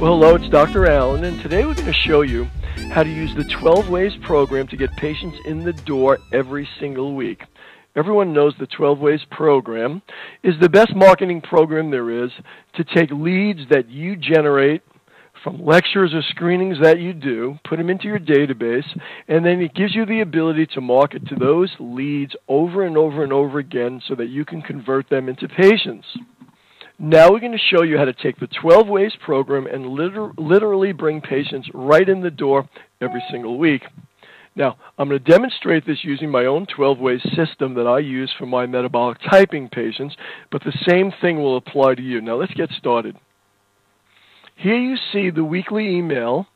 Well, hello, it's Dr. Allen, and today we're going to show you how to use the 12 Ways program to get patients in the door every single week. Everyone knows the 12 Ways program is the best marketing program there is to take leads that you generate from lectures or screenings that you do, put them into your database, and then it gives you the ability to market to those leads over and over and over again so that you can convert them into patients. Now we're going to show you how to take the 12 Ways program and literally bring patients right in the door every single week. Now, I'm going to demonstrate this using my own 12 Ways system that I use for my metabolic typing patients, but the same thing will apply to you. Now, let's get started. Here you see the weekly email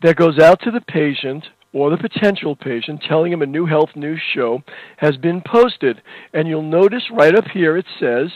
that goes out to the patient or the potential patient telling him a new health news show has been posted. And you'll notice right up here it says,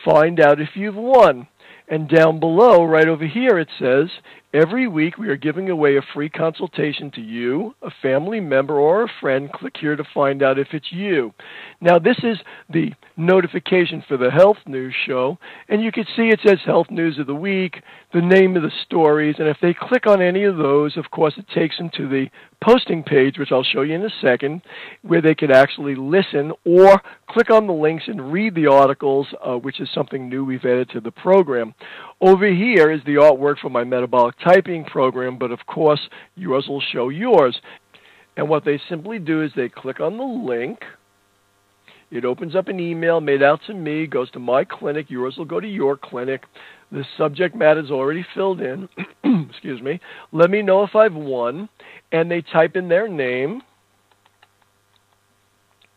find out if you've won. And down below, right over here, it says, every week we are giving away a free consultation to you, a family member, or a friend. Click here to find out if it's you. Now, this is the notification for the health news show, and you can see it says Health News of the Week, the name of the stories, and if they click on any of those, of course, it takes them to the posting page, which I'll show you in a second, where they could actually listen or click on the links and read the articles, which is something new we've added to the program. Over here is the artwork for my metabolic typing program, but of course, yours will show yours. And what they simply do is they click on the link. It opens up an email made out to me, goes to my clinic. Yours will go to your clinic. The subject matter is already filled in. Excuse me. Let me know if I've won. And they type in their name.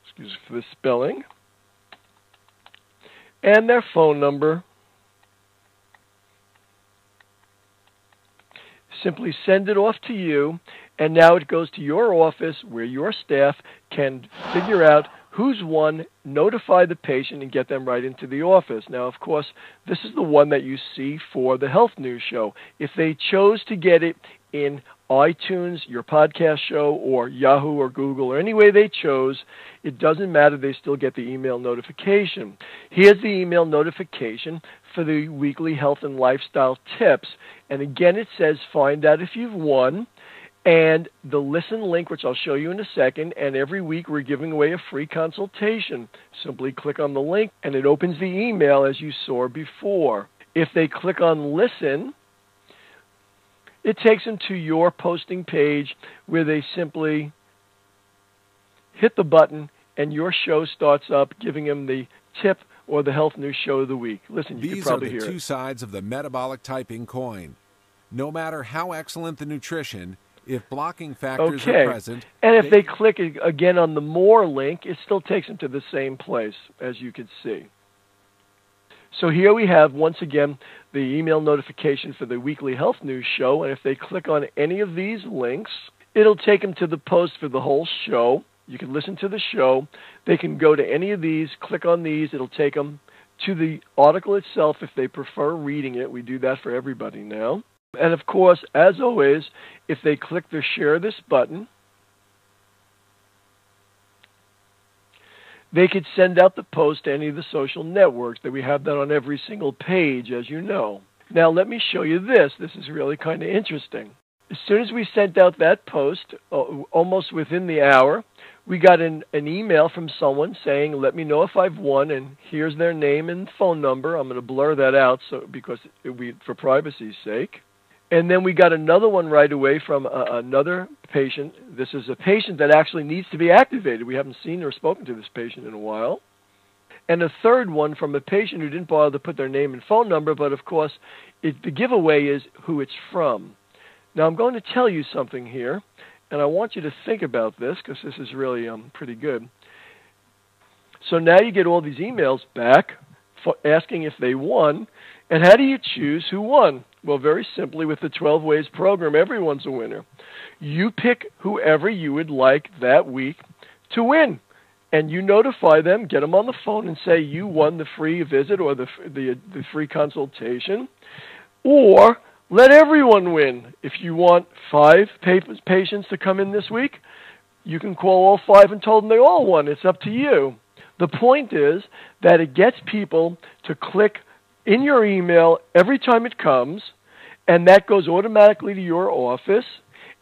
Excuse me for the spelling. And their phone number. Simply send it off to you, and now it goes to your office where your staff can figure out who's won, notify the patient, and get them right into the office. Now, of course, this is the one that you see for the health news show. If they chose to get it in iTunes, your podcast show, or Yahoo or Google, or any way they chose, it doesn't matter. They still get the email notification. Here's the email notification for the weekly health and lifestyle tips. And again, it says find out if you've won. And the listen link, which I'll show you in a second, and every week we're giving away a free consultation. Simply click on the link, and it opens the email as you saw before. If they click on listen, it takes them to your posting page where they simply hit the button, and your show starts up, giving them the tip or the health news show of the week. Listen, you can probably hear it. These are the two sides of the metabolic typing coin. No matter how excellent the nutrition, if blocking factors are present... And if they click again on the more link, it still takes them to the same place, as you can see. So here we have, once again, the email notification for the weekly health news show, and if they click on any of these links, it'll take them to the post for the whole show. You can listen to the show. They can go to any of these, click on these. It'll take them to the article itself if they prefer reading it. We do that for everybody now. And of course, as always, if they click the share this button, they could send out the post to any of the social networks that we have that on every single page, as you know. Now let me show you this. This is really kind of interesting. As soon as we sent out that post, almost within the hour, we got an email from someone saying, let me know if I've won, and here's their name and phone number. I'm going to blur that out because for privacy's sake. And then we got another one right away from another patient. This is a patient that actually needs to be activated. We haven't seen or spoken to this patient in a while. And a third one from a patient who didn't bother to put their name and phone number, but of course, the giveaway is who it's from. Now, I'm going to tell you something here, and I want you to think about this because this is really pretty good. So now you get all these emails back asking if they won, and how do you choose who won? Well, very simply, with the 12 Ways program, everyone's a winner. You pick whoever you would like that week to win, and you notify them, get them on the phone, and say you won the free visit or the free consultation, or let everyone win. If you want 5 patients to come in this week, you can call all 5 and tell them they all won. It's up to you. The point is that it gets people to click in your email every time it comes, and that goes automatically to your office.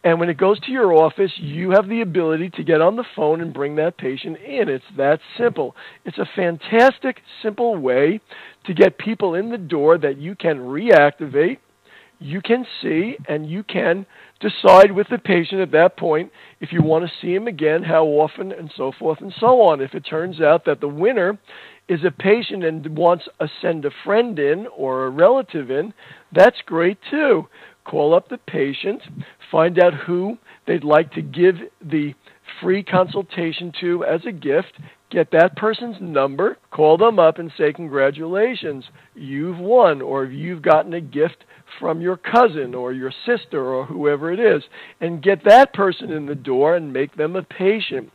And when it goes to your office, you have the ability to get on the phone and bring that patient in. It's that simple. It's a fantastic, simple way to get people in the door that you can reactivate, you can see, and you can decide with the patient at that point if you want to see him again, how often, and so forth and so on. If it turns out that the winner is a patient and wants to send a friend in or a relative in, that's great too. Call up the patient, find out who they'd like to give the free consultation to as a gift, get that person's number, call them up and say, congratulations, you've won, or you've gotten a gift from your cousin or your sister or whoever it is, and get that person in the door and make them a patient.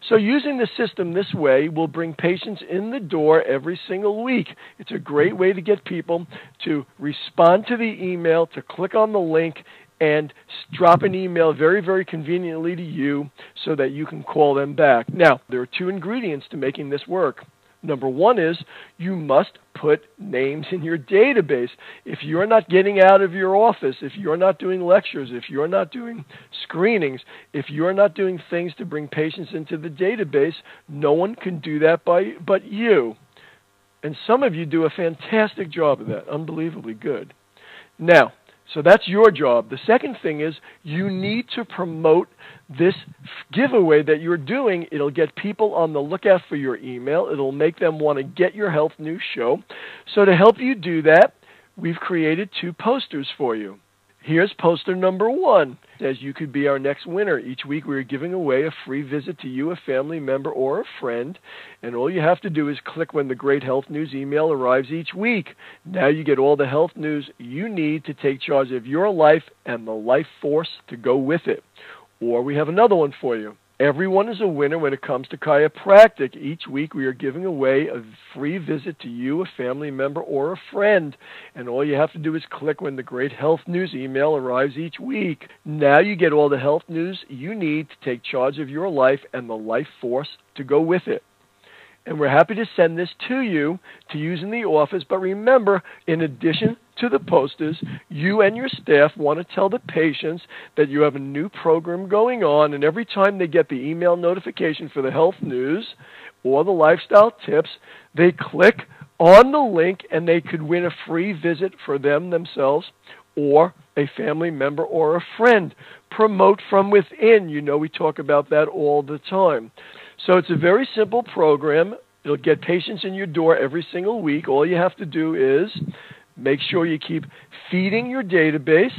So using the system this way will bring patients in the door every single week. It's a great way to get people to respond to the email, to click on the link, and drop an email very, very conveniently to you so that you can call them back. Now, there are 2 ingredients to making this work. Number 1 is you must put names in your database. If you're not getting out of your office, if you're not doing lectures, if you're not doing screenings, if you're not doing things to bring patients into the database, no one can do that but you. And some of you do a fantastic job of that, unbelievably good. Now, so that's your job. The second thing is you need to promote this giveaway that you're doing. It'll get people on the lookout for your email. It'll make them want to get your health news show. So to help you do that, we've created 2 posters for you. Here's poster number 1. It says you could be our next winner. Each week we are giving away a free visit to you, a family member, or a friend. And all you have to do is click when the Great Health News email arrives each week. Now you get all the health news you need to take charge of your life and the life force to go with it. Or we have another one for you. Everyone is a winner when it comes to chiropractic. Each week we are giving away a free visit to you, a family member, or a friend. And all you have to do is click when the Great Health News email arrives each week. Now you get all the health news you need to take charge of your life and the life force to go with it. And we're happy to send this to you to use in the office. But remember, in addition to the posters, you and your staff want to tell the patients that you have a new program going on, and every time they get the email notification for the health news or the lifestyle tips, they click on the link and they could win a free visit for themselves or a family member or a friend. Promote from within. You know we talk about that all the time. So it's a very simple program. It'll get patients in your door every single week. All you have to do is make sure you keep feeding your database,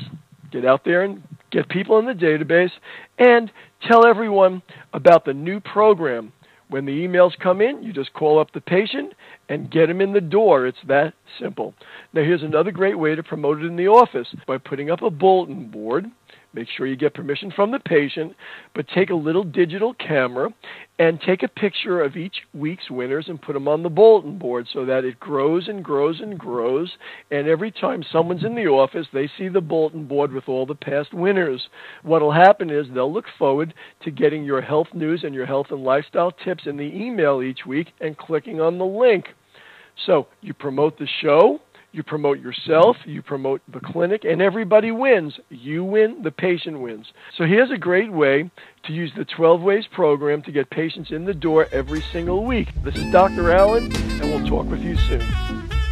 get out there and get people in the database, and tell everyone about the new program. When the emails come in, you just call up the patient and get them in the door. It's that simple. Now here's another great way to promote it in the office by putting up a bulletin board. Make sure you get permission from the patient, but take a little digital camera and take a picture of each week's winners and put them on the bulletin board so that it grows and grows and grows. And every time someone's in the office, they see the bulletin board with all the past winners. What will happen is they'll look forward to getting your health news and your health and lifestyle tips in the email each week and clicking on the link. So you promote the show, you promote yourself, you promote the clinic, and everybody wins. You win, the patient wins. So here's a great way to use the 12 Ways program to get patients in the door every single week. This is Dr. Allen, and we'll talk with you soon.